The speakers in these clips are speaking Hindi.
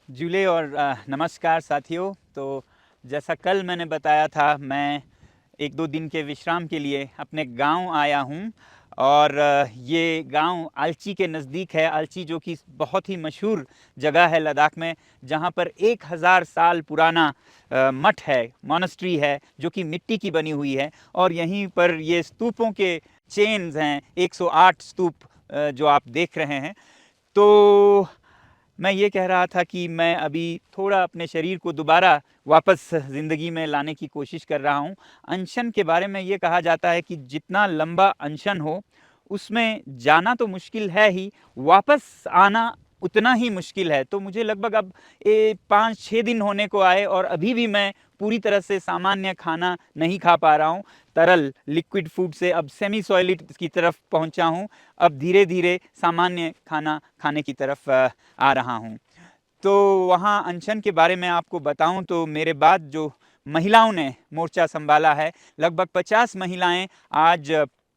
जूले और नमस्कार साथियों। तो जैसा कल मैंने बताया था, मैं एक दो दिन के विश्राम के लिए अपने गांव आया हूं। और ये गांव आलची के नज़दीक है। आलची जो कि बहुत ही मशहूर जगह है लद्दाख में, जहां पर 1000 साल पुराना मठ है, मॉनेस्ट्री है, जो कि मिट्टी की बनी हुई है। और यहीं पर ये स्तूपों के चेन्स हैं, 108 स्तूप जो आप देख रहे हैं। तो मैं ये कह रहा था कि मैं अभी थोड़ा अपने शरीर को दोबारा वापस ज़िंदगी में लाने की कोशिश कर रहा हूँ। अनशन के बारे में ये कहा जाता है कि जितना लंबा अनशन हो, उसमें जाना तो मुश्किल है ही, वापस आना उतना ही मुश्किल है। तो मुझे लगभग अब 5-6 दिन होने को आए और अभी भी मैं पूरी तरह से सामान्य खाना नहीं खा पा रहा हूँ। तरल लिक्विड फूड से अब सेमी सॉलिड की तरफ पहुँचा हूँ। अब धीरे धीरे सामान्य खाना खाने की तरफ आ रहा हूँ। तो वहाँ अनशन के बारे में आपको बताऊं तो मेरे बाद जो महिलाओं ने मोर्चा संभाला है, लगभग 50 महिलाएं आज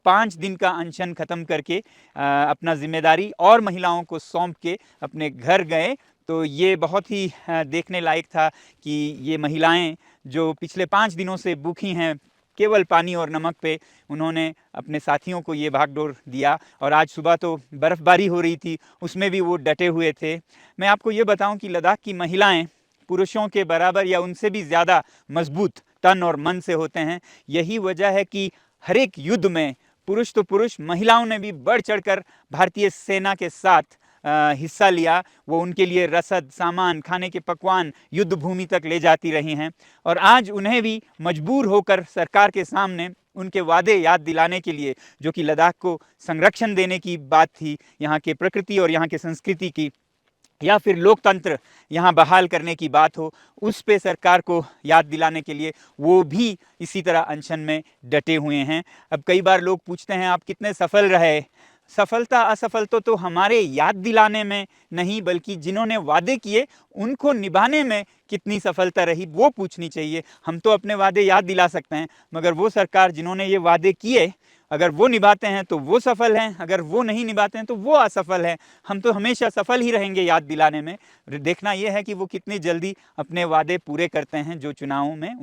5 दिन का अनशन खत्म करके अपना जिम्मेदारी और महिलाओं को सौंप के अपने घर गए। तो ये बहुत ही देखने लायक था कि ये महिलाएं जो पिछले 5 दिनों से भूखी हैं, केवल पानी और नमक पे, उन्होंने अपने साथियों को ये भागदौड़ दिया। और आज सुबह तो बर्फ़बारी हो रही थी, उसमें भी वो डटे हुए थे। मैं आपको ये बताऊं कि लद्दाख की महिलाएं पुरुषों के बराबर या उनसे भी ज़्यादा मजबूत तन और मन से होते हैं। यही वजह है कि हर एक युद्ध में पुरुष तो पुरुष, महिलाओं ने भी बढ़ चढ़कर भारतीय सेना के साथ हिस्सा लिया। वो उनके लिए रसद, सामान, खाने के पकवान युद्ध भूमि तक ले जाती रही हैं। और आज उन्हें भी मजबूर होकर सरकार के सामने उनके वादे याद दिलाने के लिए, जो कि लद्दाख को संरक्षण देने की बात थी, यहाँ के प्रकृति और यहाँ के संस्कृति की, या फिर लोकतंत्र यहाँ बहाल करने की बात हो, उस पे सरकार को याद दिलाने के लिए वो भी इसी तरह अनशन में डटे हुए हैं। अब कई बार लोग पूछते हैं आप कितने सफल रहे। सफलता असफलता तो हमारे याद दिलाने में नहीं, बल्कि जिन्होंने वादे किए उनको निभाने में कितनी सफलता रही, वो पूछनी चाहिए। हम तो अपने वादे याद दिला सकते हैं, मगर वो सरकार जिन्होंने ये वादे किए, अगर वो निभाते हैं तो वो सफल हैं, अगर वो नहीं निभाते हैं तो वो असफल हैं। हम तो हमेशा सफल ही रहेंगे याद दिलाने में। देखना यह है कि वो कितनी जल्दी अपने वादे पूरे करते हैं जो चुनावों में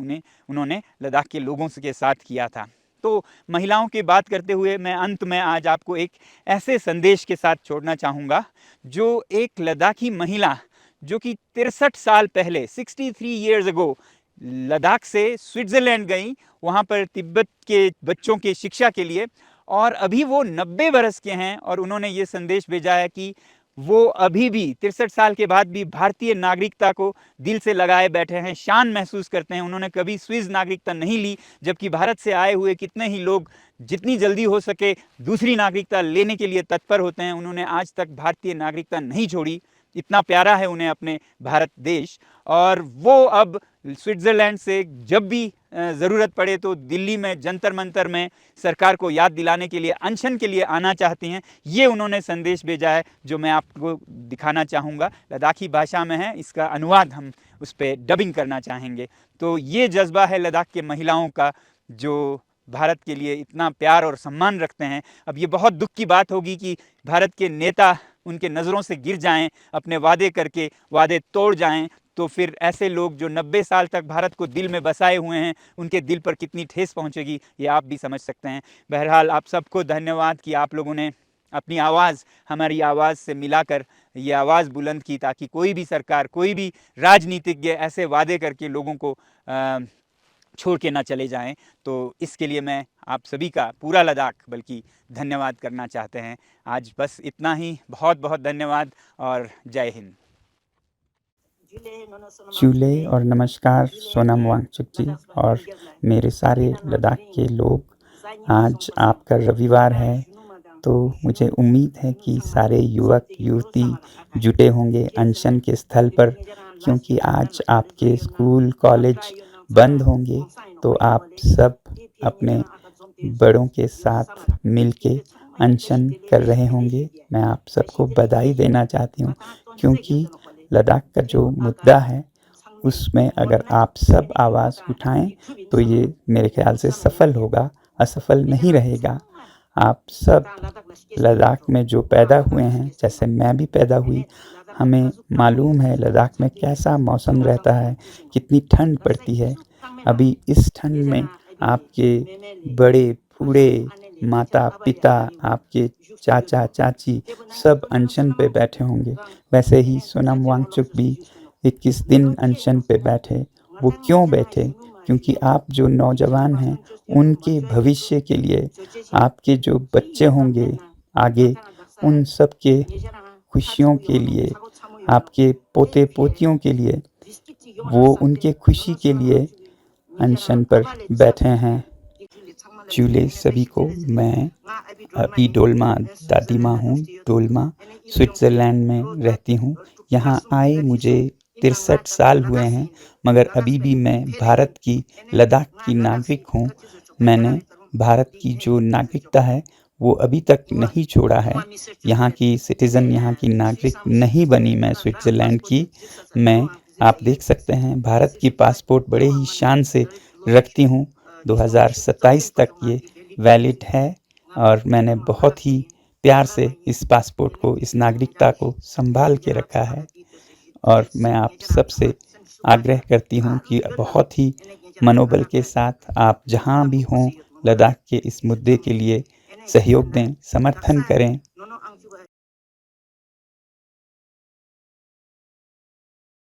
उन्होंने लद्दाख के लोगों के साथ किया था। तो महिलाओं की बात करते हुए मैं अंत में आज आपको एक ऐसे संदेश के साथ छोड़ना चाहूँगा, जो एक लद्दाखी महिला जो कि 63 साल पहले, 63 ईयर्स अगो, लद्दाख से स्विट्ज़रलैंड गई, वहाँ पर तिब्बत के बच्चों की शिक्षा के लिए। और अभी वो 90 बरस के हैं और उन्होंने ये संदेश भेजा है कि वो अभी भी 63 साल के बाद भी भारतीय नागरिकता को दिल से लगाए बैठे हैं, शान महसूस करते हैं। उन्होंने कभी स्विस नागरिकता नहीं ली, जबकि भारत से आए हुए कितने ही लोग जितनी जल्दी हो सके दूसरी नागरिकता लेने के लिए तत्पर होते हैं। उन्होंने आज तक भारतीय नागरिकता नहीं छोड़ी, इतना प्यारा है उन्हें अपने भारत देश। और वो अब स्विट्ज़रलैंड से जब भी ज़रूरत पड़े तो दिल्ली में जंतर मंतर में सरकार को याद दिलाने के लिए, अनशन के लिए आना चाहती हैं। ये उन्होंने संदेश भेजा है जो मैं आपको दिखाना चाहूँगा। लद्दाखी भाषा में है, इसका अनुवाद हम उस पर डबिंग करना चाहेंगे। तो ये जज्बा है लद्दाख के महिलाओं का, जो भारत के लिए इतना प्यार और सम्मान रखते हैं। अब ये बहुत दुख की बात होगी कि भारत के नेता उनके नज़रों से गिर जाएं, अपने वादे करके वादे तोड़ जाएं, तो फिर ऐसे लोग जो 90 साल तक भारत को दिल में बसाए हुए हैं, उनके दिल पर कितनी ठेस पहुंचेगी, ये आप भी समझ सकते हैं। बहरहाल आप सबको धन्यवाद कि आप लोगों ने अपनी आवाज़ हमारी आवाज़ से मिलाकर ये आवाज़ बुलंद की, ताकि कोई भी सरकार, कोई भी राजनीतिज्ञ ऐसे वादे करके लोगों को छोड़ के ना चले जाएं। तो इसके लिए मैं आप सभी का, पूरा लद्दाख बल्कि, धन्यवाद करना चाहते हैं। आज बस इतना ही। बहुत बहुत धन्यवाद और जय हिंद। चूले और नमस्कार सोनम वांगचुक जी और मेरे सारे लद्दाख के लोग। आज आपका रविवार है, तो मुझे उम्मीद है कि सारे युवक युवती जुटे होंगे अनशन के स्थल पर, क्योंकि आज आपके स्कूल कॉलेज बंद होंगे। तो आप सब अपने बड़ों के साथ मिलके अनशन कर रहे होंगे। मैं आप सबको बधाई देना चाहती हूँ, क्योंकि लद्दाख का जो मुद्दा है उसमें अगर आप सब आवाज़ उठाएं तो ये मेरे ख्याल से सफल होगा, असफल नहीं रहेगा। आप सब लद्दाख में जो पैदा हुए हैं, जैसे मैं भी पैदा हुई, हमें मालूम है लद्दाख में कैसा मौसम रहता है, कितनी ठंड पड़ती है। अभी इस ठंड में आपके बड़े बूढ़े, माता-पिता, आपके चाचा-चाची सब अनशन पे बैठे होंगे। वैसे ही सोनम वांगचुक भी 21 दिन अनशन पे बैठे। वो क्यों बैठे? क्योंकि आप जो नौजवान हैं, उनके भविष्य के लिए, आपके जो बच्चे होंगे आगे, उन सब के खुशियों के लिए, आपके पोते-पोतियों के लिए, वो उनके खुशी के लिए अनशन पर बैठे हैं। चूले सभी को मैं अभी डोलमा दादी माँ हूँ, डोलमा स्विट्ज़रलैंड में रहती हूँ। यहाँ आए मुझे 63 साल हुए हैं, मगर अभी भी मैं भारत की, लद्दाख की नागरिक हूँ। मैंने भारत की जो नागरिकता है, वो अभी तक नहीं छोड़ा है। यहाँ की सिटीज़न, यहाँ की नागरिक नहीं बनी मैं स्विट्ज़रलैंड की। मैं, आप देख सकते हैं, भारत की पासपोर्ट बड़े ही शान से रखती हूँ। 2027 तक ये वैलिड है और मैंने बहुत ही प्यार से इस पासपोर्ट को, इस नागरिकता को संभाल के रखा है। और मैं आप सबसे आग्रह करती हूँ कि बहुत ही मनोबल के साथ आप जहाँ भी हों, लद्दाख के इस मुद्दे के लिए सहयोग दें, समर्थन करें।